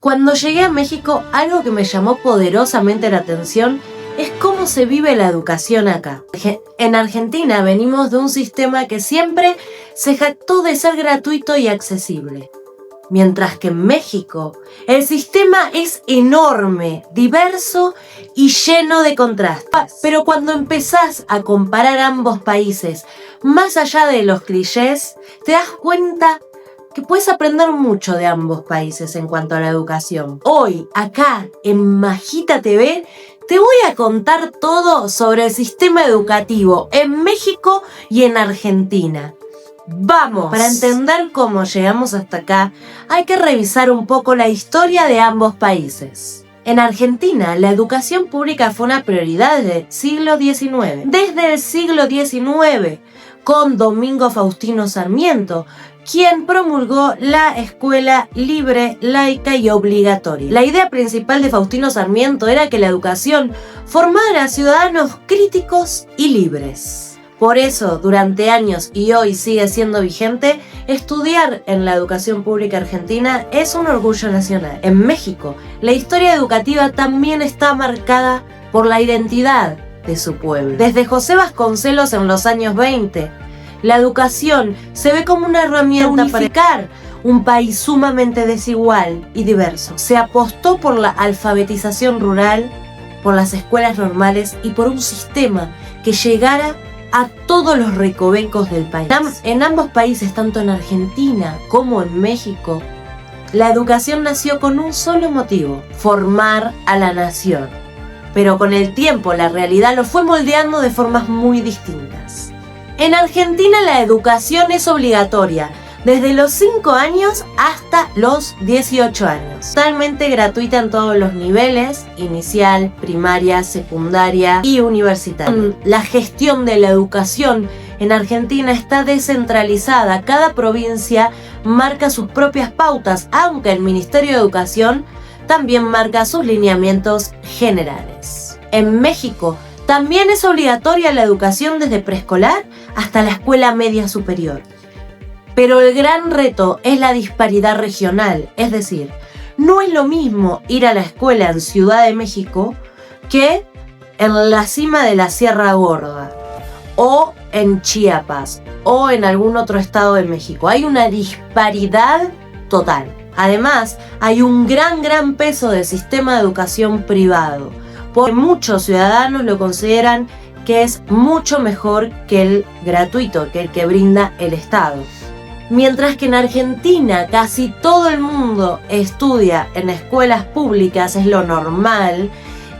Cuando llegué a México, algo que me llamó poderosamente la atención es cómo se vive la educación acá. En Argentina venimos de un sistema que siempre se jactó de ser gratuito y accesible. Mientras que en México, el sistema es enorme, diverso y lleno de contrastes. Pero cuando empezás a comparar ambos países, más allá de los clichés, te das cuenta que puedes aprender mucho de ambos países en cuanto a la educación. Hoy, acá, en Majita TV, te voy a contar todo sobre el sistema educativo en México y en Argentina. ¡Vamos! Para entender cómo llegamos hasta acá, hay que revisar un poco la historia de ambos países. En Argentina, la educación pública fue una prioridad del siglo XIX. Desde el siglo XIX, con Domingo Faustino Sarmiento, quien promulgó la escuela libre, laica y obligatoria. La idea principal de Faustino Sarmiento era que la educación formara a ciudadanos críticos y libres. Por eso, durante años y hoy sigue siendo vigente, estudiar en la educación pública argentina es un orgullo nacional. En México, la historia educativa también está marcada por la identidad de su pueblo. Desde José Vasconcelos en los años 20, la educación se ve como una herramienta para unificar un país sumamente desigual y diverso. Se apostó por la alfabetización rural, por las escuelas normales y por un sistema que llegara a todos los recovecos del país. En ambos países, tanto en Argentina como en México, la educación nació con un solo motivo: formar a la nación. Pero con el tiempo la realidad lo fue moldeando de formas muy distintas. En Argentina la educación es obligatoria desde los 5 años hasta los 18 años. Totalmente gratuita en todos los niveles: inicial, primaria, secundaria y universitaria. La gestión de la educación en Argentina está descentralizada. Cada provincia marca sus propias pautas, aunque el Ministerio de Educación también marca sus lineamientos generales. En México también es obligatoria la educación desde preescolar hasta la escuela media superior. Pero el gran reto es la disparidad regional, es decir, no es lo mismo ir a la escuela en Ciudad de México que en la cima de la Sierra Gorda, o en Chiapas, o en algún otro estado de México. Hay una disparidad total. Además, hay un gran peso del sistema de educación privado, porque muchos ciudadanos lo consideran que es mucho mejor que el gratuito, que el que brinda el Estado. Mientras que en Argentina casi todo el mundo estudia en escuelas públicas, es lo normal,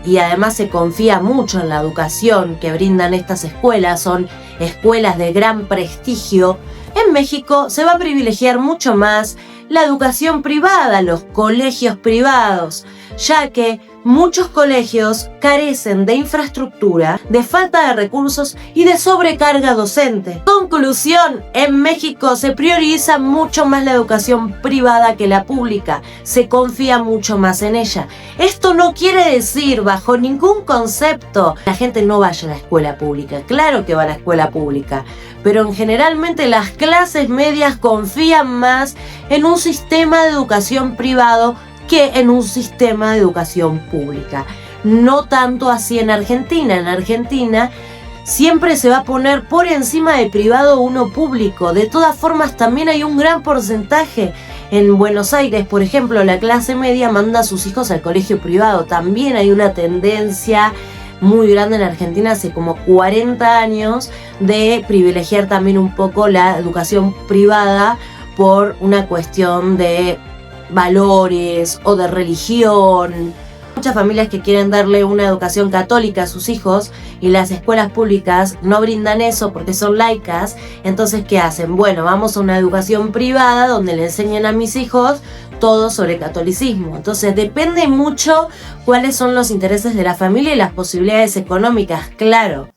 y además se confía mucho en la educación que brindan estas escuelas, son escuelas de gran prestigio. En México se va a privilegiar mucho más la educación privada, los colegios privados, ya que muchos colegios carecen de infraestructura, de falta de recursos y de sobrecarga docente. Conclusión: en México se prioriza mucho más la educación privada que la pública, se confía mucho más en ella. Esto no quiere decir, bajo ningún concepto, que la gente no vaya a la escuela pública. Claro que va a la escuela pública, pero generalmente las clases medias confían más en un sistema de educación privado que en un sistema de educación pública. No tanto así en Argentina. En Argentina siempre se va a poner por encima de privado uno público. De todas formas, también hay un gran porcentaje. En Buenos Aires, por ejemplo, la clase media manda a sus hijos al colegio privado. También hay una tendencia muy grande en Argentina hace como 40 años de privilegiar también un poco la educación privada por una cuestión de valores o de religión. Muchas familias que quieren darle una educación católica a sus hijos y las escuelas públicas no brindan eso porque son laicas. Entonces, ¿qué hacen? Bueno, vamos a una educación privada donde le enseñan a mis hijos todo sobre catolicismo. Entonces depende mucho cuáles son los intereses de la familia y las posibilidades económicas, claro.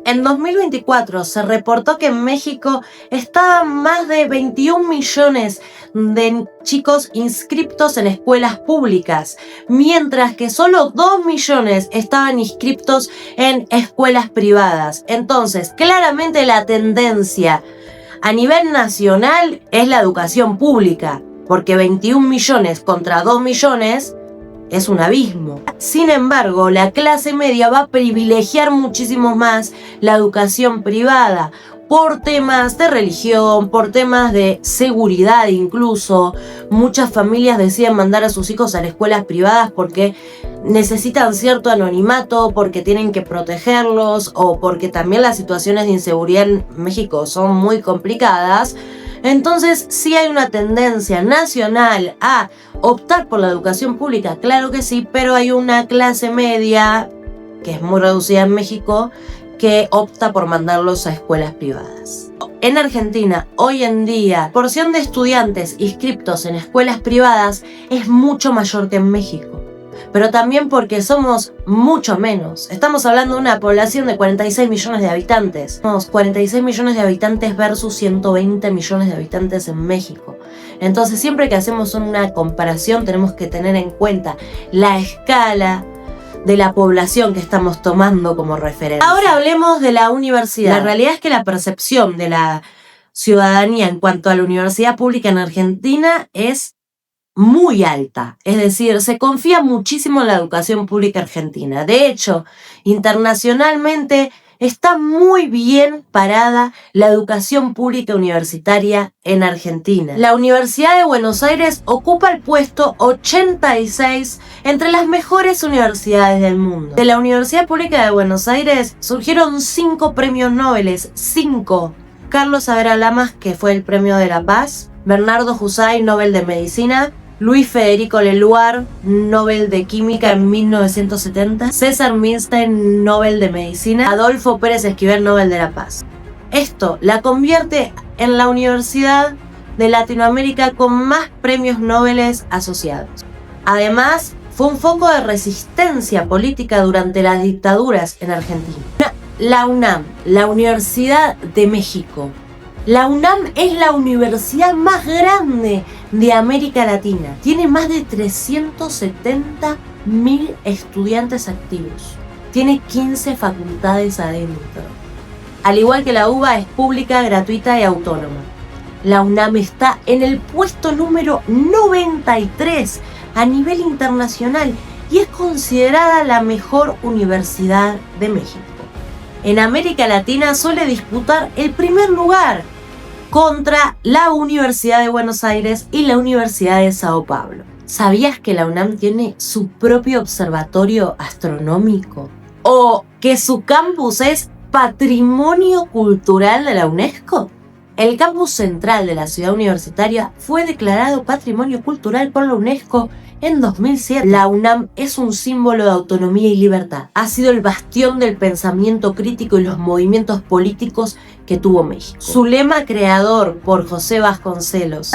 En 2024 se reportó que en México estaban más de 21 millones de chicos inscriptos en escuelas públicas, mientras que solo 2 millones estaban inscriptos en escuelas privadas. Entonces, claramente la tendencia a nivel nacional es la educación pública. porque 21 millones contra 2 millones es un abismo. Sin embargo, la clase media va a privilegiar muchísimo más la educación privada por temas de religión, por temas de seguridad incluso. Muchas familias deciden mandar a sus hijos a las escuelas privadas porque necesitan cierto anonimato, porque tienen que protegerlos o porque también las situaciones de inseguridad en México son muy complicadas. Entonces, sí hay una tendencia nacional a optar por la educación pública, claro que sí, pero hay una clase media, que es muy reducida en México, que opta por mandarlos a escuelas privadas. En Argentina, hoy en día, la porción de estudiantes inscriptos en escuelas privadas es mucho mayor que en México. Pero también porque somos mucho menos. Estamos hablando de una población de 46 millones de habitantes. Somos 46 millones de habitantes versus 120 millones de habitantes en México. Entonces, siempre que hacemos una comparación, tenemos que tener en cuenta la escala de la población que estamos tomando como referencia. Ahora hablemos de la universidad. La realidad es que la percepción de la ciudadanía en cuanto a la universidad pública en Argentina es muy alta, es decir, se confía muchísimo en la educación pública argentina. De hecho, internacionalmente está muy bien parada la educación pública universitaria en Argentina. La Universidad de Buenos Aires ocupa el puesto 86 entre las mejores universidades del mundo. De la Universidad Pública de Buenos Aires surgieron 5 premios Nobel, 5. Carlos Saavedra Lamas, que fue el Premio de la Paz, Bernardo Husay, Nobel de Medicina, Luis Federico Leluar, Nobel de Química en 1970, César Milstein, Nobel de Medicina, Adolfo Pérez Esquivel, Nobel de la Paz. Esto la convierte en la universidad de Latinoamérica con más premios Nobel asociados. Además, fue un foco de resistencia política durante las dictaduras en Argentina. La UNAM, la Universidad de México. La UNAM es la universidad más grande de América Latina. Tiene más de 370.000 estudiantes activos. Tiene 15 facultades adentro. Al igual que la UBA, es pública, gratuita y autónoma. La UNAM está en el puesto número 93 a nivel internacional y es considerada la mejor universidad de México. En América Latina suele disputar el primer lugar contra la Universidad de Buenos Aires y la Universidad de Sao Paulo. ¿Sabías que la UNAM tiene su propio observatorio astronómico? ¿O que su campus es Patrimonio Cultural de la UNESCO? El campus central de la ciudad universitaria fue declarado Patrimonio Cultural por la UNESCO en 2007. La UNAM es un símbolo de autonomía y libertad. Ha sido el bastión del pensamiento crítico y los movimientos políticos que tuvo México. Su lema creador por José Vasconcelos: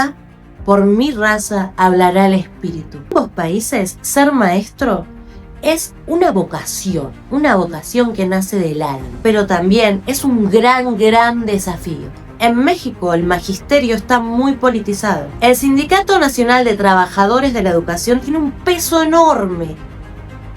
por mi raza hablará el espíritu. En ambos países, ser maestro es una vocación que nace del alma, pero también es un gran desafío. En México el magisterio está muy politizado. El Sindicato Nacional de Trabajadores de la Educación tiene un peso enorme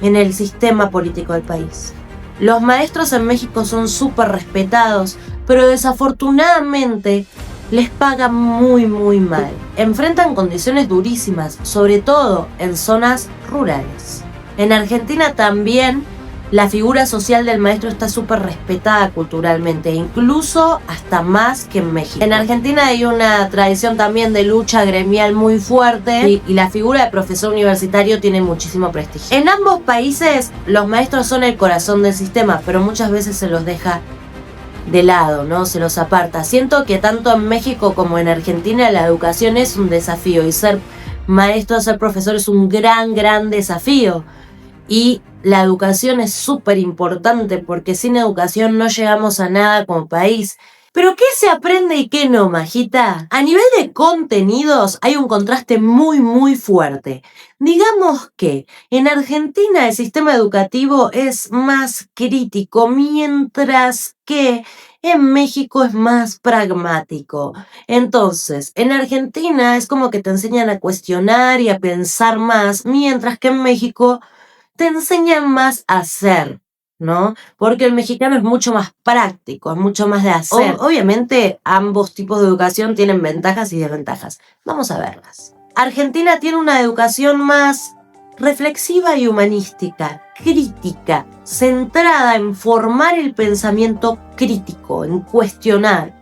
en el sistema político del país. Los maestros en México son súper respetados, pero desafortunadamente les pagan muy mal. Enfrentan condiciones durísimas, sobre todo en zonas rurales. En Argentina también la figura social del maestro está súper respetada culturalmente, incluso hasta más que en México. En Argentina hay una tradición también de lucha gremial muy fuerte y la figura de profesor universitario tiene muchísimo prestigio. En ambos países los maestros son el corazón del sistema, pero muchas veces se los deja de lado, ¿no? Se los aparta. Siento que tanto en México como en Argentina la educación es un desafío y ser maestro, ser profesor es un gran desafío. Y la educación es súper importante porque sin educación no llegamos a nada como país. ¿Pero qué se aprende y qué no, Majita? A nivel de contenidos hay un contraste muy fuerte. Digamos que en Argentina el sistema educativo es más crítico, mientras que en México es más pragmático. Entonces, en Argentina es como que te enseñan a cuestionar y a pensar más, mientras que en México te enseñan más a hacer, ¿no? Porque el mexicano es mucho más práctico, es mucho más de hacer. Obviamente, ambos tipos de educación tienen ventajas y desventajas. Vamos a verlas. Argentina tiene una educación más reflexiva y humanística, crítica, centrada en formar el pensamiento crítico, en cuestionar.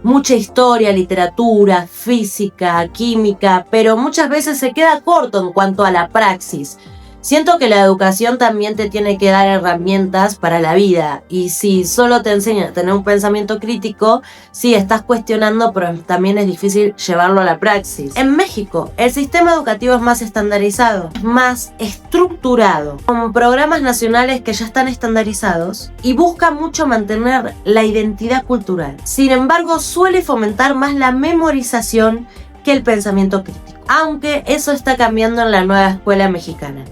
Mucha historia, literatura, física, química, pero muchas veces se queda corto en cuanto a la praxis. Siento que la educación también te tiene que dar herramientas para la vida, y si solo te enseña a tener un pensamiento crítico, sí estás cuestionando, pero también es difícil llevarlo a la praxis. En México, el sistema educativo es más estandarizado, más estructurado, con programas nacionales que ya están estandarizados y busca mucho mantener la identidad cultural. Sin embargo, suele fomentar más la memorización que el pensamiento crítico, aunque eso está cambiando en la nueva escuela mexicana.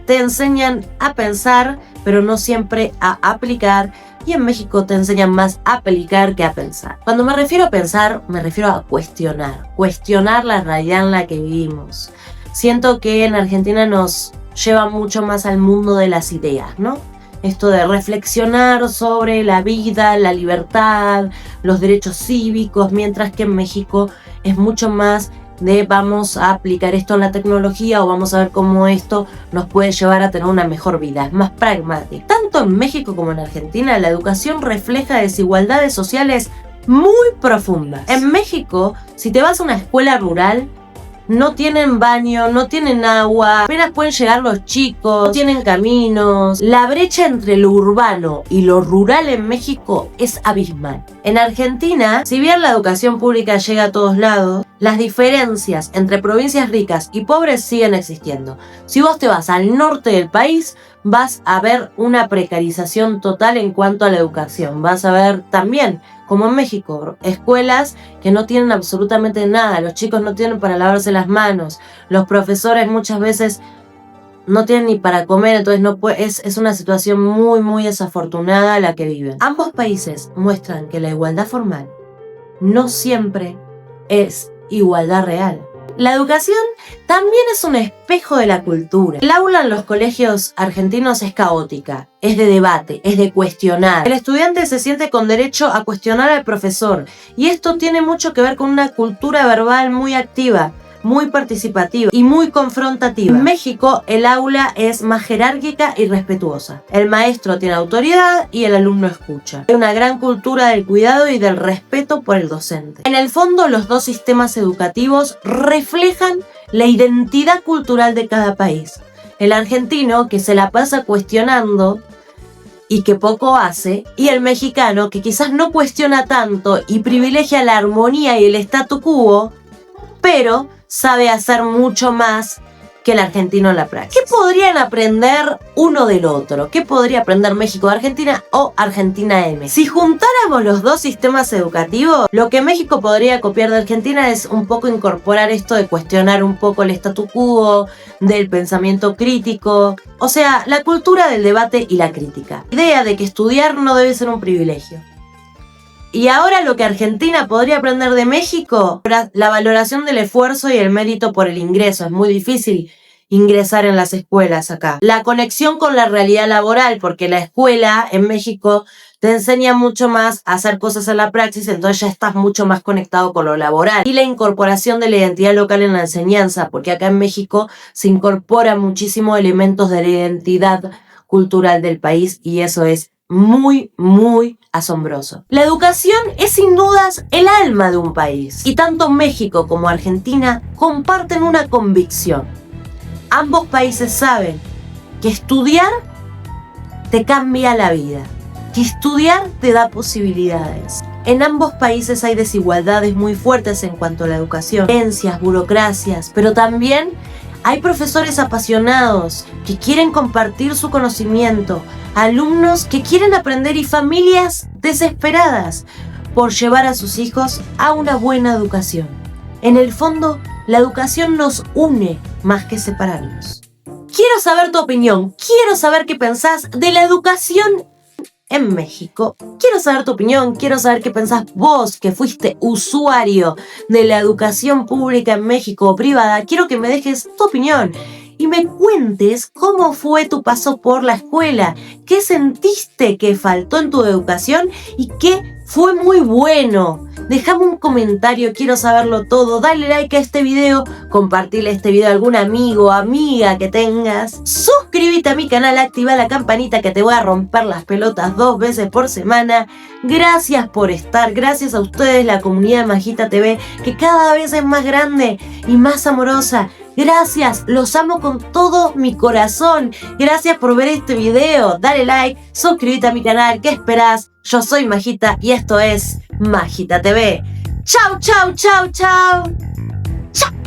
Te enseñan a pensar, pero no siempre a aplicar, y en México te enseñan más a aplicar que a pensar. Cuando me refiero a pensar, me refiero a cuestionar la realidad en la que vivimos. Siento que en Argentina nos lleva mucho más al mundo de las ideas, ¿no? Esto de reflexionar sobre la vida, la libertad, los derechos cívicos, mientras que en México es mucho más de vamos a aplicar esto en la tecnología o vamos a ver cómo esto nos puede llevar a tener una mejor vida. Es más pragmático. Tanto en México como en Argentina, la educación refleja desigualdades sociales muy profundas. En México, si te vas a una escuela rural, no tienen baño, no tienen agua, apenas pueden llegar los chicos, no tienen caminos. La brecha entre lo urbano y lo rural en México es abismal. En Argentina, si bien la educación pública llega a todos lados, las diferencias entre provincias ricas y pobres siguen existiendo. Si vos te vas al norte del país, vas a ver una precarización total en cuanto a la educación. Vas a ver también, como en México, escuelas que no tienen absolutamente nada. Los chicos no tienen para lavarse las manos. Los profesores muchas veces no tienen ni para comer, entonces es una situación muy, muy desafortunada la que viven. Ambos países muestran que la igualdad formal no siempre es igualdad real. La educación también es un espejo de la cultura. El aula en los colegios argentinos es caótica, es de debate, es de cuestionar. El estudiante se siente con derecho a cuestionar al profesor, y esto tiene mucho que ver con una cultura verbal muy activa, muy participativa y muy confrontativa. En México, el aula es más jerárquica y respetuosa. El maestro tiene autoridad y el alumno escucha. Hay una gran cultura del cuidado y del respeto por el docente. En el fondo, los dos sistemas educativos reflejan la identidad cultural de cada país. El argentino, que se la pasa cuestionando y que poco hace, y el mexicano, que quizás no cuestiona tanto y privilegia la armonía y el statu quo, pero sabe hacer mucho más que el argentino en la práctica. ¿Qué podrían aprender uno del otro? ¿Qué podría aprender México de Argentina o Argentina de México? Si juntáramos los dos sistemas educativos, lo que México podría copiar de Argentina es un poco incorporar esto de cuestionar un poco el statu quo, del pensamiento crítico, o sea, la cultura del debate y la crítica. La idea de que estudiar no debe ser un privilegio. Y ahora lo que Argentina podría aprender de México, la valoración del esfuerzo y el mérito por el ingreso. Es muy difícil ingresar en las escuelas acá. La conexión con la realidad laboral, porque la escuela en México te enseña mucho más a hacer cosas en la praxis, entonces ya estás mucho más conectado con lo laboral. Y la incorporación de la identidad local en la enseñanza, porque acá en México se incorporan muchísimos elementos de la identidad cultural del país, y eso es muy, muy asombroso. La educación es sin dudas el alma de un país, y tanto México como Argentina comparten una convicción. Ambos países saben que estudiar te cambia la vida, que estudiar te da posibilidades. En ambos países hay desigualdades muy fuertes en cuanto a la educación, creencias, burocracias, pero también hay profesores apasionados que quieren compartir su conocimiento, alumnos que quieren aprender y familias desesperadas por llevar a sus hijos a una buena educación. En el fondo, la educación nos une más que separarnos. Quiero saber tu opinión, quiero saber qué pensás de la educación en México. Quiero saber tu opinión, quiero saber qué pensás vos, que fuiste usuario de la educación pública en México o privada. Quiero que me dejes tu opinión y me cuentes cómo fue tu paso por la escuela, qué sentiste que faltó en tu educación y qué Fue muy bueno. Déjame un comentario, quiero saberlo todo. Dale like a este video, compartirle este video a algún amigo o amiga que tengas. Suscríbete a mi canal, activa la campanita que te voy a romper las pelotas 2 veces por semana. Gracias por estar, gracias a ustedes, la comunidad de Majita TV, que cada vez es más grande y más amorosa. Gracias, los amo con todo mi corazón. Gracias por ver este video. Dale like, suscríbete a mi canal. ¿Qué esperás? Yo soy Majita y esto es Majita TV. Chau, chau, chau, chau. Chau.